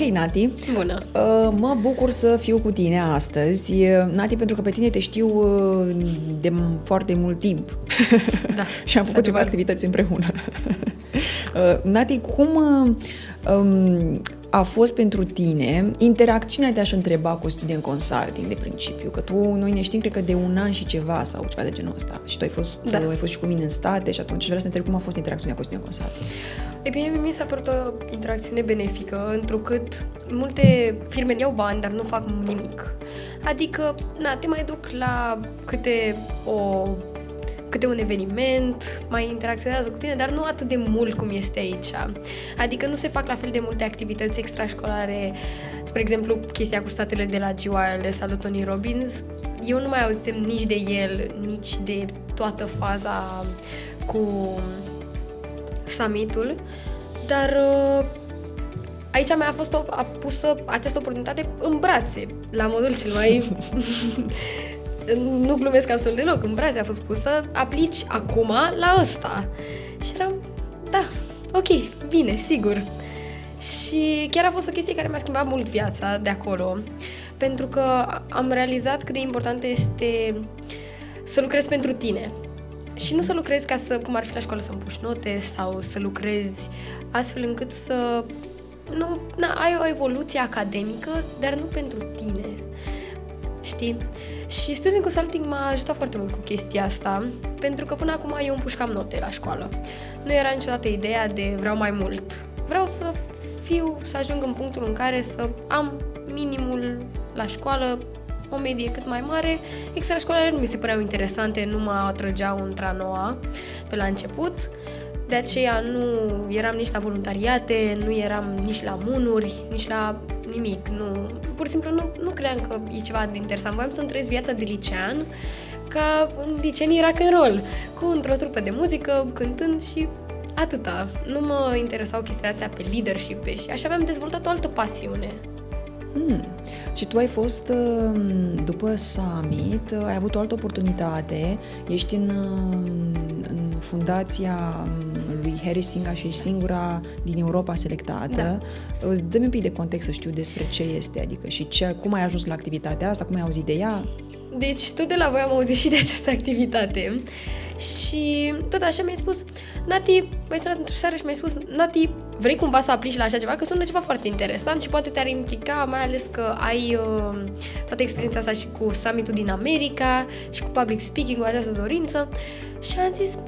Hei, Nati! Bună! Mă bucur să fiu cu tine astăzi, Nati, pentru că pe tine te știu de foarte mult timp. Da, și am făcut ceva activități împreună. Nati, cum a fost pentru tine interacțiunea, te-aș întreba, cu Student Consulting de principiu? Că noi ne știm, cred că de 1 an și ceva sau ceva de genul ăsta. Și tu ai fost și cu mine în state și atunci vreau să te întreb cum a fost interacțiunea cu Student Consulting. E bine, mi s-a părut o interacțiune benefică, întrucât multe firme iau bani, dar nu fac nimic. Adică, te mai duc la câte un eveniment, mai interacționează cu tine, dar nu atât de mult cum este aici. Adică nu se fac la fel de multe activități extrașcolare, spre exemplu, chestia cu statele de la GYL sau Tony Robbins. Eu nu mai auzisem nici de el, nici de toată faza cu summitul, dar aici mi-a fost pusă această oportunitate în brațe, la modul cel mai... nu glumesc absolut deloc, în brațe a fost pusă, aplici acum la ăsta. Și eram, da, ok, bine, sigur. Și chiar a fost o chestie care mi-a schimbat mult viața de acolo, pentru că am realizat cât de important este să lucrezi pentru tine. Și nu să lucrezi ca să, cum ar fi la școală, să împuși note sau să lucrezi astfel încât să ai o evoluție academică, dar nu pentru tine. Știi? Și Student Consulting m-a ajutat foarte mult cu chestia asta, pentru că până acum eu împușcam note la școală. Nu era niciodată ideea de vreau mai mult. Vreau să ajung în punctul în care să am minimul la școală, o medie cât mai mare. Extrașcolare nu mi se păreau interesante, nu mă atrăgeau într-a noua pe la început. De aceea nu eram nici la voluntariate, nu eram nici la munuri, nici la nimic. Pur și simplu nu credeam că e ceva de interesant. Voiam să-mi trăiesc viața de licean ca în licenii rock and roll, într-o trupă de muzică, cântând și atâta. Nu mă interesau chestiile astea pe leadership și așa mi-am dezvoltat o altă pasiune. Și tu ai fost, după summit, ai avut o altă oportunitate, ești în fundația lui Harry Singa și ești singura din Europa selectată. Da. Dă-mi un pic de context să știu despre ce este, adică și cum ai ajuns la activitatea asta, cum ai auzit de ea? Deci tot de la voi am auzit și de această activitate și tot așa mi-ai spus, Nati, m-ai sunat într-o seară și mi-ai spus, Nati, vrei cumva să aplici la așa ceva? Că sună ceva foarte interesant și poate te-ar implica, mai ales că ai toată experiența asta și cu summitul din America și cu public speaking, cu această dorință. Și am zis,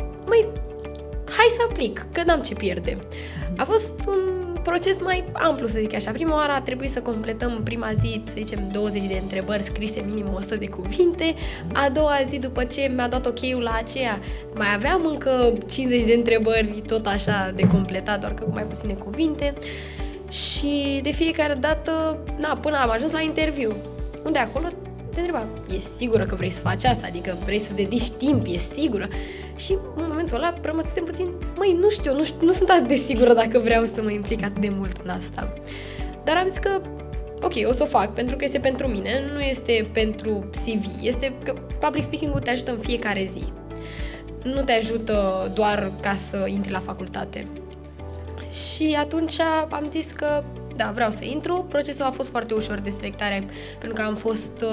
hai să aplic, că n-am ce pierde. A fost un proces mai amplu, să zic așa. Prima oară a trebuit să completăm prima zi, să zicem, 20 de întrebări scrise, minim 100 de cuvinte. A doua zi, după ce mi-a dat ok-ul la aceea, mai aveam încă 50 de întrebări, tot așa, de completat, doar că cu mai puține cuvinte. Și de fiecare dată, până am ajuns la interviu, unde acolo te întreba, e sigură că vrei să faci asta? Adică vrei să dedici timp, e sigură? Și în momentul ăla rămăsesem puțin, nu știu, nu sunt atât de sigură dacă vreau să mă implic atât de mult în asta. Dar am zis că, ok, o să o fac, pentru că este pentru mine, nu este pentru CV, este că public speaking-ul te ajută în fiecare zi. Nu te ajută doar ca să intri la facultate. Și atunci am zis că, da, vreau să intru. Procesul a fost foarte ușor de selectare, pentru că am fost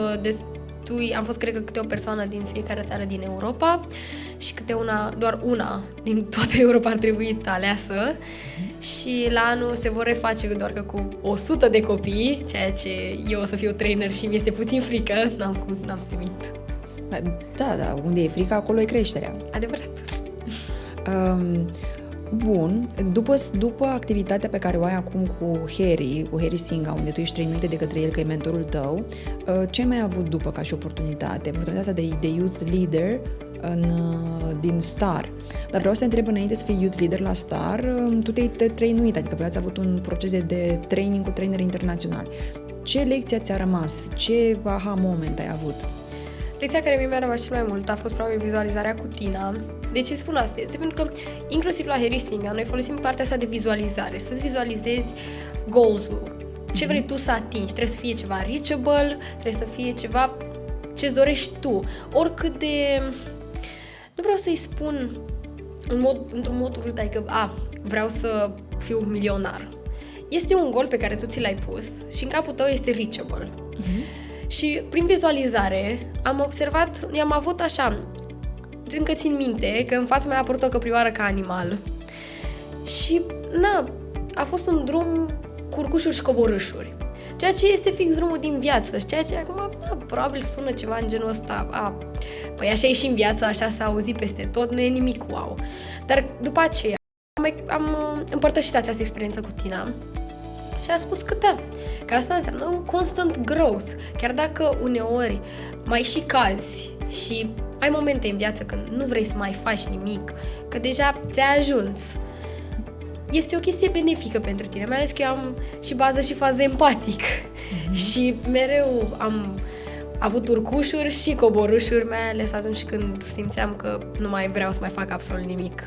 cred că câte o persoană din fiecare țară din Europa și doar una din toată Europa ar trebui aleasă și la anul se vor reface doar că cu 100 de copii, ceea ce eu o să fiu trainer și mi este puțin frică, n-am să te mint. Da, unde e frica, acolo e creșterea. Adevărat. Bun, după activitatea pe care o ai acum cu Harry Singa, unde tu ești trăinuite de către el, că e mentorul tău, ce mai ai avut după ca și oportunitatea de youth leader din STAR? Dar vreau să te întreb, înainte să fii youth leader la STAR, tu te-ai trăinuit, adică ați avut un proces de training cu traineri internaționali. Ce lecție ți-a rămas? Ce aha moment ai avut? Lecția care mi-a rămas cel mai mult a fost probabil vizualizarea cu Tina. De ce spun asta? Este pentru că, inclusiv la Harry Singa, noi folosim partea asta de vizualizare, să-ți vizualizezi goals-ul. Ce vrei tu să atingi? Trebuie să fie ceva reachable, trebuie să fie ceva ce-ți dorești tu. Oricât de... Nu vreau să-i spun într-un mod urât, adică, vreau să fiu milionar. este un gol pe care tu ți l-ai pus și în capul tău este reachable. Și prin vizualizare am observat, am avut așa, încă țin minte că în fața mea a apărut o căprioară ca animal și a fost un drum cu urcușuri și coborâșuri. Ceea ce este fix drumul din viață și ceea ce acum, probabil sună ceva în genul ăsta, păi așa e și în viață, așa s-a auzit peste tot, nu e nimic wow. Dar după aceea am împărtășit această experiență cu Tina și a spus că asta înseamnă un constant growth, chiar dacă uneori mai și cazi și ai momente în viață când nu vrei să mai faci nimic, că deja ți-a ajuns. Este o chestie benefică pentru tine, mai ales că eu am și bază și fază empatic și mereu am avut urcușuri și coborâșuri, mai ales atunci când simțeam că nu mai vreau să mai fac absolut nimic.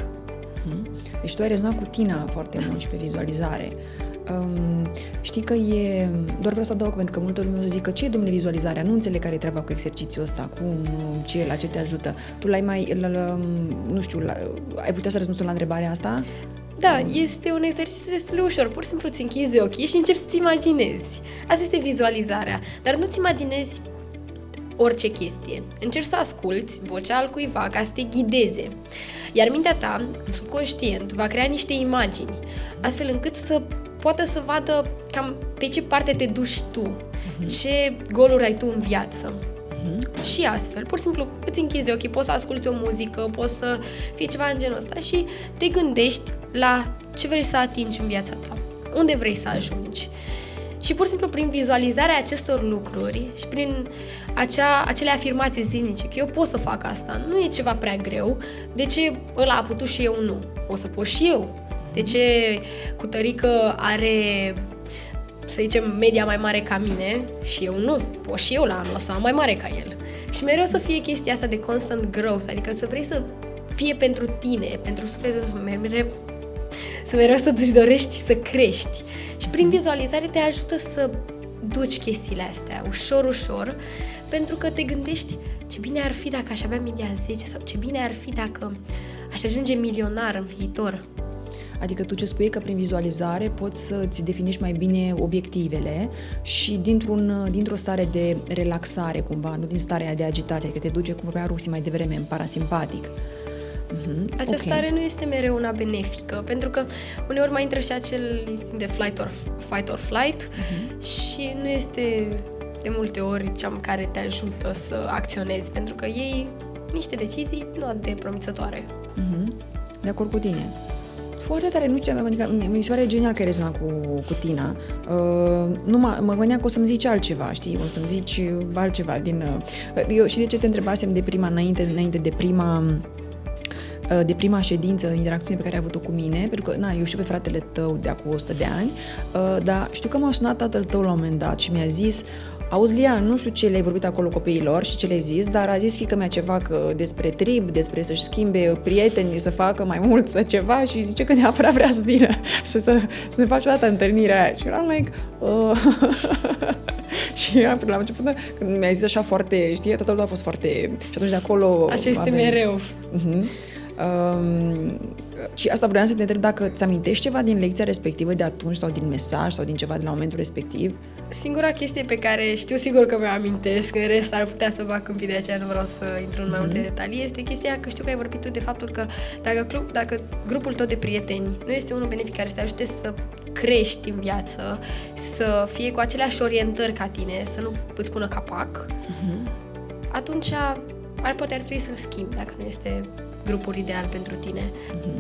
Deci tu ai rezonat cu Tina foarte mult și pe vizualizare. Știi că doar vreau să adaug, pentru că multă lume o să zică ce e, domnule, vizualizarea? Nu înțeleg care e treaba cu exercițiul ăsta, la ce te ajută. Tu nu știu, ai putea să răspunzi la întrebarea asta? Da, este un exercițiu destul de ușor. Pur și simplu îți închizi ochii și începi să-ți imaginezi. Asta este vizualizarea. Dar nu-ți imaginezi orice chestie. Încerci să asculți vocea al cuiva ca să te ghideze. Iar mintea ta, în subconștient, va crea niște imagini, astfel încât să poată să vadă cam pe ce parte te duci tu, ce goluri ai tu în viață. Și astfel, pur și simplu, îți închizi ochii, poți să asculti o muzică, poți să fie ceva în genul ăsta și te gândești la ce vrei să atingi în viața ta, unde vrei să ajungi. Și pur și simplu prin vizualizarea acestor lucruri și prin acele afirmații zilnice, că eu pot să fac asta, nu e ceva prea greu, de ce ăla a putut și eu nu? O să pot și eu. De ce Cutărică are, să zicem, media mai mare ca mine și eu nu? Pot și eu la anul ăsta am mai mare ca el. Și mereu să fie chestia asta de constant growth, adică să vrei să fie pentru tine, pentru sufletul tău, mereu să îți dorești să crești. Și prin vizualizare te ajută să duci chestiile astea ușor, ușor, pentru că te gândești ce bine ar fi dacă aș avea media 10 sau ce bine ar fi dacă aș ajunge milionar în viitor. Adică tu ce spui e că prin vizualizare poți să-ți definești mai bine obiectivele și dintr-o stare de relaxare cumva, nu din starea de agitație, adică te duce, cum vorbea Ruxi mai devreme, în parasimpatic. Această stare nu este mereu una benefică, pentru că uneori mai intră și acel instinct de fight or flight și nu este de multe ori cea care te ajută să acționezi, pentru că iei niște decizii nu atât de promițătoare. De acord cu tine. Foarte tare, nu știu, adică mi se pare genial că ai rezonat cu Tina. Mă gândeam că o să-mi zici altceva, știi? O să-mi zici altceva eu, și de ce te întrebasem înainte de prima ședință, interacțiune pe care ai avut-o cu mine, pentru că, eu știu pe fratele tău de acum 100 de ani, dar știu că m-a sunat tatăl tău la un moment dat și mi-a zis: auzi, Lia, nu știu ce le-ai vorbit acolo copiilor și ce le-ai zis, dar a zis fiică mea ceva despre trib, despre să-și schimbe prietenii, să facă mai mult, să ceva, și zice că neapărat vrea să vină și să ne faci o dată întâlnirea aia. Și eram like... Și la început, când mi-a zis așa foarte, știi, tatăl tău a fost foarte... Și atunci de acolo... Așa este mereu. Și asta vreau să te întreb dacă îți amintești ceva din lecția respectivă de atunci sau din mesaj sau din ceva de la momentul respectiv. Singura chestie pe care știu sigur că mi-o amintesc, în rest ar putea să fac câmpii, de aceea nu vreau să intru în mai multe detalii, este chestia că știu că ai vorbit tu de faptul că dacă grupul tău de prieteni nu este unul benefic care să te ajute să crești în viață, să fie cu aceleași orientări ca tine, să nu îți spună capac, atunci poate ar trebui să-l schimbi dacă nu este grupul ideal pentru tine.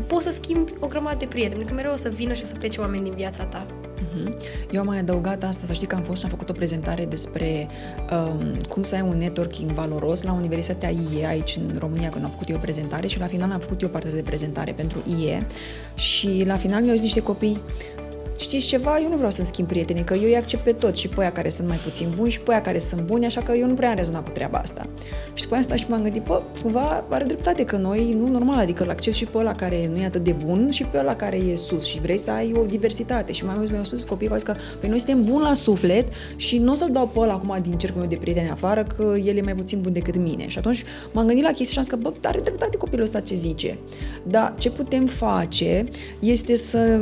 Poți să schimbi o grămadă de prieteni, pentru că mereu o să vină și o să plece oameni din viața ta. Eu am mai adăugat asta, să știi că am fost și am făcut o prezentare despre cum să ai un networking valoros la Universitatea IE, aici în România, când am făcut eu o prezentare, și la final am făcut eu partea de prezentare pentru IE și la final mi-au zis niște copii: știți ceva, eu nu vreau să-mi schimb prietenii, că eu îi accept pe toți, și pe aia care sunt mai puțin buni și pe aia care sunt buni, așa că eu nu prea am rezonat cu treaba asta. Și după aia am stat și m-am gândit, cumva are dreptate, că noi, nu normal, adică îl accept și pe ăla care nu e atât de bun și pe ăla care e sus și vrei să ai o diversitate. Și mi-au spus copiii că noi suntem buni la suflet și nu o să-l dau pe ăla acum din cercul meu de prieteni afară, că el e mai puțin bun decât mine. Și atunci m-am gândit la chestia și am zis că, are dreptate copilul ăsta ce zice. Dar ce putem face este să,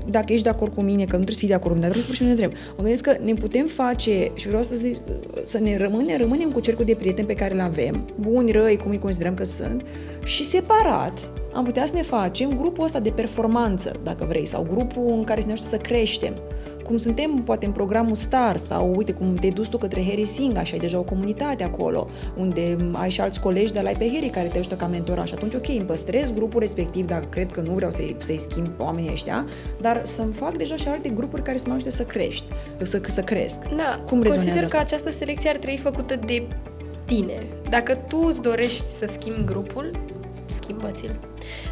dacă ești de acord cu cu mine, că nu trebuie să fii de acord, dar vreau să spun și ne întreb. Mă gândesc că ne putem face, și vreau să zic, să ne rămânem cu cercul de prieteni pe care îl avem, buni, răi, cum îi considerăm că sunt, și separat am putea să ne facem grupul ăsta de performanță, dacă vrei, sau grupul în care să ne ajute să creștem. Cum suntem, poate, în programul STAR, sau, uite, cum te-ai dus tu către Harry Singa și ai deja o comunitate acolo, unde ai și alți colegi de la pe Harry care te ajută ca mentora și atunci, ok, îmi păstrez grupul respectiv, dacă cred că nu vreau să-i schimb pe oamenii ăștia, dar să-mi fac deja și alte grupuri care să mă ajute să crești, să cresc. Da, cum consider asta? că această selecție ar trebui făcută de tine. Dacă tu îți dorești să schimbi grupul, schimbă-ți-l.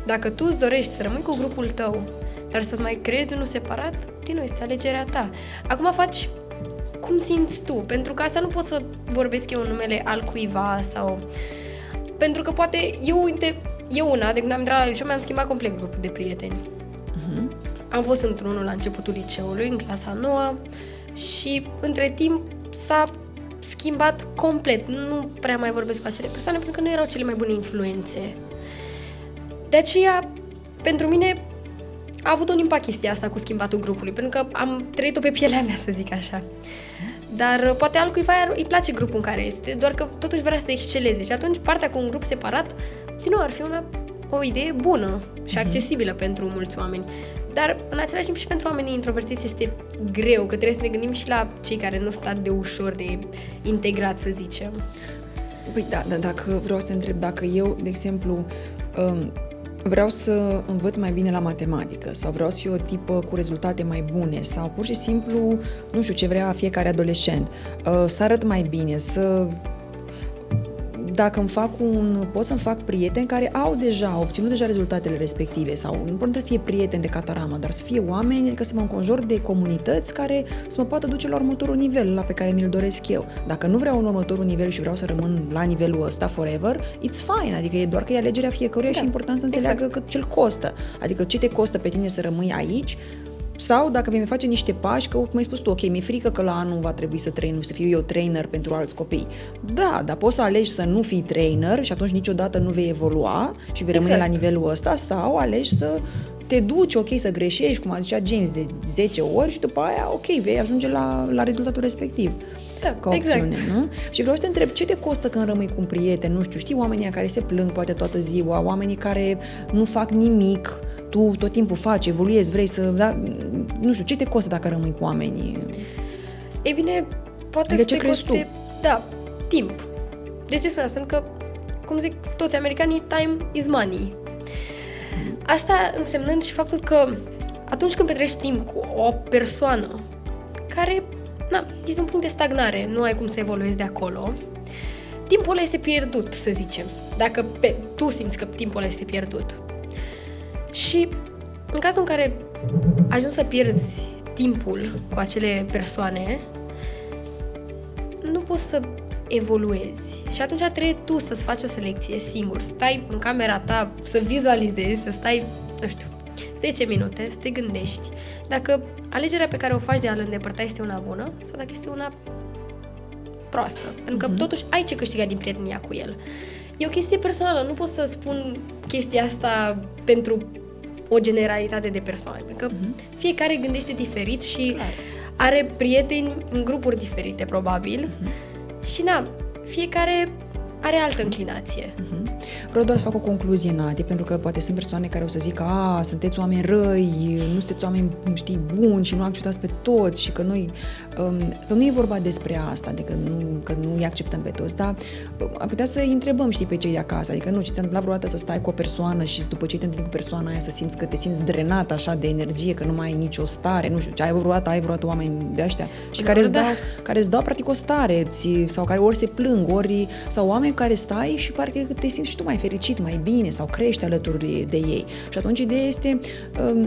Dacă tu îți dorești să rămâi cu grupul tău, dar să-ți mai creezi unul separat, din nou, este alegerea ta. Acum faci cum simți tu, pentru că asta nu pot să vorbesc eu în numele altcuiva sau... Pentru că poate eu una, de când am intrat la liceu, mi-am schimbat complet grupul de prieteni. Am fost într-unul la începutul liceului, în clasa 9 și între timp s-a schimbat complet. Nu prea mai vorbesc cu acele persoane pentru că nu erau cele mai bune influențe. De aceea, pentru mine, a avut un impact chestia asta cu schimbatul grupului, pentru că am trăit-o pe pielea mea, să zic așa. Dar poate altcuiva îi place grupul în care este, doar că totuși vrea să exceleze și atunci partea cu un grup separat, din nou, ar fi o idee bună și accesibilă pentru mulți oameni. Dar, în același timp, și pentru oamenii introvertiți este greu, că trebuie să ne gândim și la cei care nu sunt atât de ușor de integrat, să zicem. Păi da, dacă vreau să te întreb, dacă eu, de exemplu, vreau să învăț mai bine la matematică sau vreau să fiu o tipă cu rezultate mai bune sau pur și simplu, nu știu ce vrea fiecare adolescent, să arăt mai bine, dacă pot să-mi fac prieteni care au obținut deja rezultatele respective sau nu trebuie să fie prieteni de cataramă, dar să fie oameni, adică să mă înconjur de comunități care să mă poată duce la următorul nivel la pe care mi-l doresc eu. Dacă nu vreau un următorul nivel și vreau să rămân la nivelul ăsta forever, it's fine, adică e doar că e alegerea fiecăruia și e important să înțeleagă că ce-l costă. Adică ce te costă pe tine să rămâi aici. Sau dacă vei face niște pași, că cum ai spus tu, ok, mi-e frică că la anul va trebui să fiu eu trainer pentru alți copii. Da, dar poți să alegi să nu fii trainer și atunci niciodată nu vei evolua și vei rămâne la nivelul ăsta, sau alegi să te duci, ok, să greșești, cum a zicea James, de 10 ori și după aia, ok, vei ajunge la rezultatul respectiv. Da, ca opțiune, nu? Și vreau să te întreb, ce te costă când rămâi cu un prieten? Nu știu, știi oamenii care se plâng poate toată ziua, oamenii care nu fac nimic, tu tot timpul faci, evoluezi, vrei să... Da, nu știu, ce te costă dacă rămâi cu oamenii? Ei bine, poate să te coste... Da, timp. De ce spun asta? Pentru că, cum zic toți americanii, time is money. Asta însemnând și faptul că atunci când petrești timp cu o persoană care, este un punct de stagnare, nu ai cum să evoluezi de acolo, timpul ăla este pierdut, să zicem. Dacă tu simți că timpul ăla este pierdut. Și în cazul în care ajungi să pierzi timpul cu acele persoane, nu poți să evoluezi. Și atunci trebuie tu să-ți faci o selecție singur, să stai în camera ta, să vizualizezi, să stai, 10 minute, să te gândești dacă alegerea pe care o faci de a-l îndepărta este una bună sau dacă este una proastă. Pentru că totuși ai ce câștiga din prietenia cu el. E o chestie personală, nu pot să spun chestia asta pentru o generalitate de persoane, pentru că fiecare gândește diferit și are prieteni în grupuri diferite, probabil, și fiecare are altă înclinație. Vreau doar să fac o concluzie, Nati, pentru că poate sunt persoane care o să zică sunteți oameni răi, nu sunteți oameni, buni și nu acceptați pe toți și că noi, că nu e vorba despre asta, adică că nu îi acceptăm pe toți, dar am putea să îi întrebăm, pe cei de acasă, adică nu, ți-a întâmplat vreodată să stai cu o persoană și după ce te întâlni cu persoana aia să simți că te simți drenat așa de energie, că nu mai ai nicio stare, nu știu, ai vreodată oameni de ăștia și care îți dau practic o stare sau care ori se plâng, ori sau oameni care stai și parcă te simți și tu mai fericit, mai bine sau crești alături de ei. Și atunci ideea este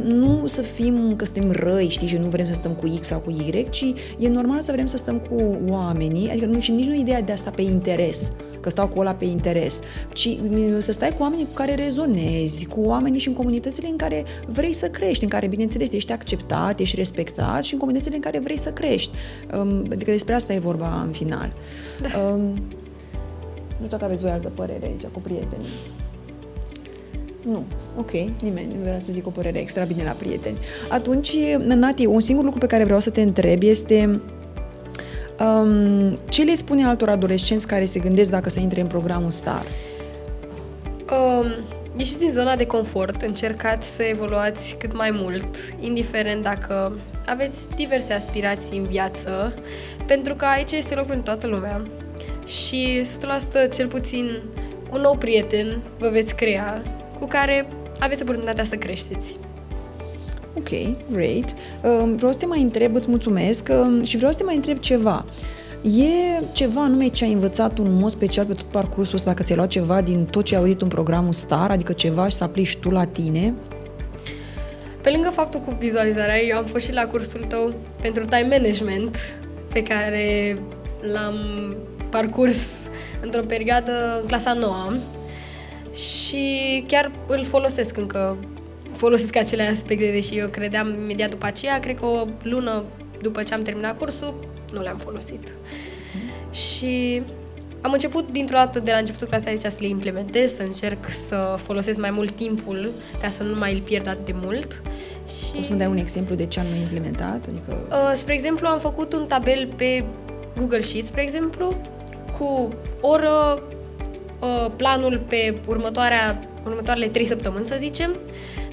nu să fim că suntem răi, și nu vrem să stăm cu X sau cu Y, ci e normal să vrem să stăm cu oamenii, adică nici nu ideea de asta pe interes, că stau cu ăla pe interes, ci să stai cu oamenii cu care rezonezi, cu oamenii și în comunitățile în care vrei să crești, în care, bineînțeles, ești acceptat, ești respectat și în comunitățile în care vrei să crești. Adică despre asta e vorba în final. Da. Nu știu dacă aveți voi altă părere aici cu prietenii. Nu. Ok, nimeni nu vrea să zic o părere extra bine la prieteni. Atunci, Nati, un singur lucru pe care vreau să te întreb este ce le spune altor adolescenți care se gândesc dacă să intre în programul STAR? Ieșiți din zona de confort, încercați să evoluați cât mai mult, indiferent dacă aveți diverse aspirații în viață, pentru că aici este loc pentru toată lumea și 100% cel puțin un nou prieten vă veți crea cu care aveți oportunitatea să creșteți. Ok, great. Vreau să te mai întreb, îți mulțumesc, și vreau să te mai întreb ceva. E ceva anume ce ai învățat în mod special pe tot parcursul ăsta, dacă ți-ai luat ceva din tot ce ai auzit în programul STAR, adică ceva și să aplici tu la tine? Pe lângă faptul cu vizualizarea, eu am fost și la cursul tău pentru time management, pe care l-am parcurs într-o perioadă în clasa 9 și chiar îl folosesc încă. Folosesc acele aspecte, deși eu credeam imediat după aceea, cred că o lună după ce am terminat cursul, nu le-am folosit. Și am început dintr-o dată, de la începutul clasei 10 să le implementez, să încerc să folosesc mai mult timpul, ca să nu mai îl pierd atât de mult. Și Poți să-mi dai un exemplu de ce am implementat? Adică... spre exemplu, am făcut un tabel pe Google Sheets, spre exemplu, cu oră, planul pe următoarele 3 săptămâni, să zicem.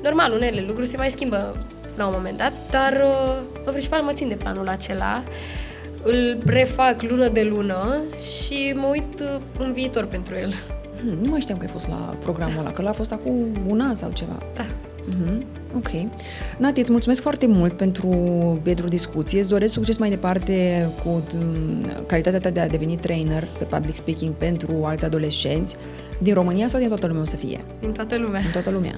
Normal, unele lucruri se mai schimbă la un moment dat, dar în principal mă țin de planul acela, îl refac lună de lună și mă uit în viitor pentru el. Nu mai știam că ai fost la programul ăla, că l-a fost acum un an sau ceva. Da. Ok. Nati, îți mulțumesc foarte mult pentru discuție. Îți doresc succes mai departe cu calitatea ta de a deveni trainer pe public speaking pentru alți adolescenți. Din România sau din toată lumea o să fie? Din toată lumea. Din toată lumea.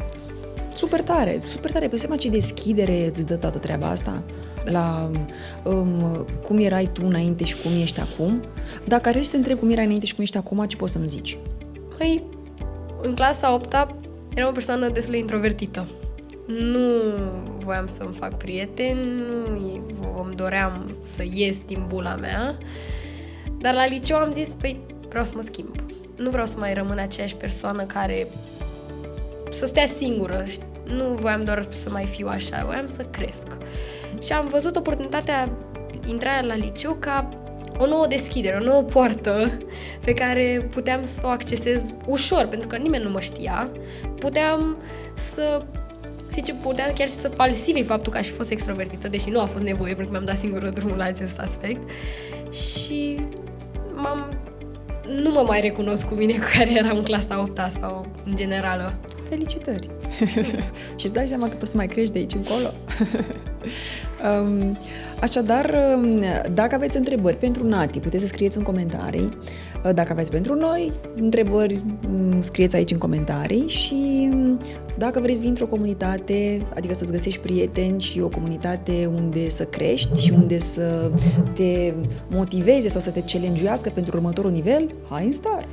Super tare, super tare. Păi seama ce deschidere îți dă toată treaba asta? La cum erai tu înainte și cum ești acum. Dacă ar să te întreb cum erai înainte și cum ești acum, ce poți să-mi zici? Păi, în clasa 8-a eram o persoană destul de introvertită. Nu voiam să-mi fac prieteni, nu îmi doream să ies din bula mea, dar la liceu am zis, păi, vreau să mă schimb. Nu vreau să mai rămân aceeași persoană care să stea singură. Nu voiam doar să mai fiu așa, voiam să cresc. Și am văzut oportunitatea intrarea la liceu ca o nouă deschidere, o nouă poartă pe care puteam să o accesez ușor, pentru că nimeni nu mă știa. Puteam chiar și să falsifui faptul că aș fi fost extrovertită, deși nu a fost nevoie, pentru că mi-am dat singură drumul la acest aspect. Și nu mă mai recunosc cu mine cu care eram în clasa 8-a sau în generală. Felicitări! Și îți dai seama că tu o să mai crești de aici încolo. Așadar, dacă aveți întrebări pentru Nati, puteți să scrieți în comentarii. Dacă aveți pentru noi întrebări, scrieți aici în comentarii și dacă vrei să vii într-o comunitate, adică să-ți găsești prieteni și o comunitate unde să crești și unde să te motiveze sau să te challenge-uiască pentru următorul nivel, hai în STAR!